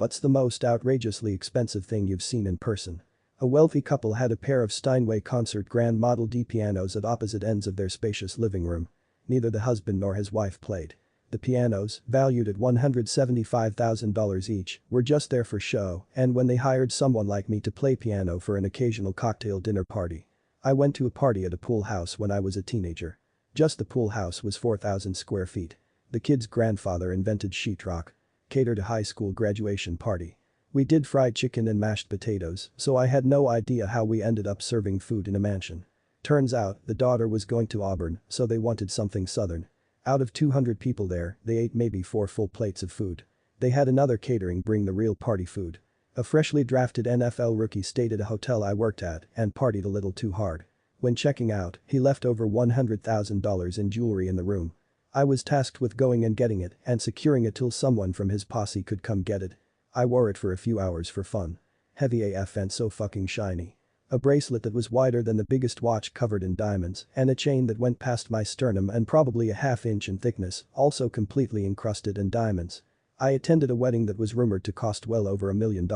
What's the most outrageously expensive thing you've seen in person? A wealthy couple had a pair of Steinway Concert Grand Model D pianos at opposite ends of their spacious living room. Neither the husband nor his wife played. The pianos, valued at $175,000 each, were just there for show and when they hired someone like me to play piano for an occasional cocktail dinner party. I went to a party at a pool house when I was a teenager. Just the pool house was 4,000 square feet. The kid's grandfather invented sheetrock. Catered a high school graduation party. We did fried chicken and mashed potatoes, so I had no idea how we ended up serving food in a mansion. Turns out, the daughter was going to Auburn, so they wanted something southern. Out of 200 people there, they ate maybe 4 full plates of food. They had another catering bring the real party food. A freshly drafted NFL rookie stayed at a hotel I worked at and partied a little too hard. When checking out, he left over $100,000 in jewelry in the room. I was tasked with going and getting it and securing it till someone from his posse could come get it. I wore it for a few hours for fun. Heavy AF and so fucking shiny. A bracelet that was wider than the biggest watch covered in diamonds and a chain that went past my sternum and probably a half-inch in thickness, also completely encrusted in diamonds. I attended a wedding that was rumored to cost well over $1 million.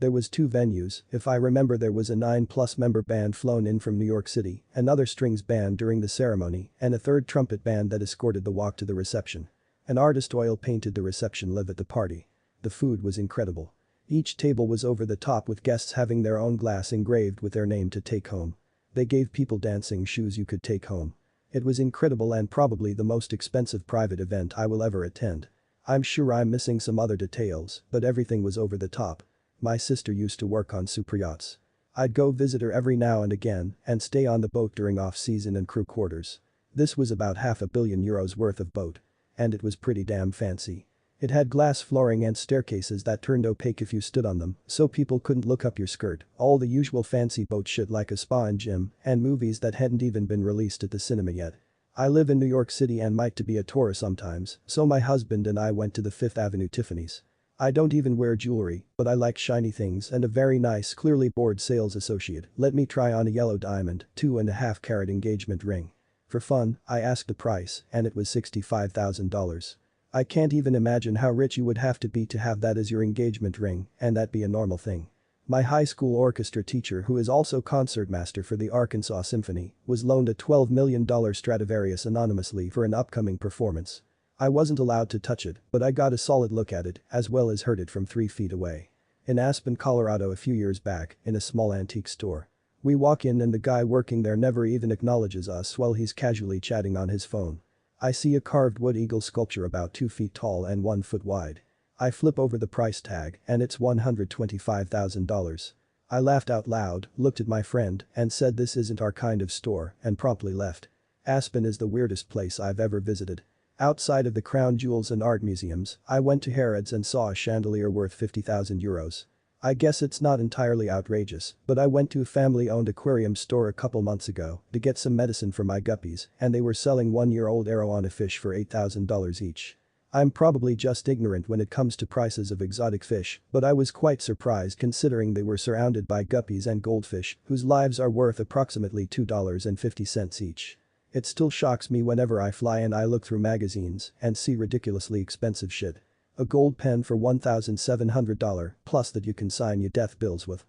There was 2 venues, if I remember there was a 9+ member band flown in from New York City, another strings band during the ceremony, and a third trumpet band that escorted the walk to the reception. An artist oil painted the reception live at the party. The food was incredible. Each table was over the top with guests having their own glass engraved with their name to take home. They gave people dancing shoes you could take home. It was incredible and probably the most expensive private event I will ever attend. I'm sure I'm missing some other details, but everything was over the top. My sister used to work on super yachts. I'd go visit her every now and again and stay on the boat during off-season and crew quarters. This was about €500 million worth of boat. And it was pretty damn fancy. It had glass flooring and staircases that turned opaque if you stood on them, so people couldn't look up your skirt, all the usual fancy boat shit like a spa and gym, and movies that hadn't even been released at the cinema yet. I live in New York City and might to be a tourist sometimes, so my husband and I went to the 5th Avenue Tiffany's. I don't even wear jewelry, but I like shiny things and a very nice clearly bored sales associate let me try on a yellow diamond, 2.5-carat engagement ring. For fun, I asked the price and it was $65,000. I can't even imagine how rich you would have to be to have that as your engagement ring and that be a normal thing. My high school orchestra teacher who is also concertmaster for the Arkansas Symphony was loaned a $12 million Stradivarius anonymously for an upcoming performance. I wasn't allowed to touch it, but I got a solid look at it as well as heard it from 3 feet away. In Aspen, Colorado a few years back, in a small antique store. We walk in and the guy working there never even acknowledges us while he's casually chatting on his phone. I see a carved wood eagle sculpture about 2 feet tall and 1 foot wide. I flip over the price tag and it's $125,000. I laughed out loud, looked at my friend and said this isn't our kind of store and promptly left. Aspen is the weirdest place I've ever visited. Outside of the crown jewels and art museums, I went to Harrods and saw a chandelier worth €50,000. I guess it's not entirely outrageous, but I went to a family-owned aquarium store a couple months ago to get some medicine for my guppies and they were selling 1-year-old arowana fish for $8,000 each. I'm probably just ignorant when it comes to prices of exotic fish, but I was quite surprised considering they were surrounded by guppies and goldfish whose lives are worth approximately $2.50 each. It still shocks me whenever I fly and I look through magazines and see ridiculously expensive shit. A gold pen for $1,700 plus that you can sign your death bills with.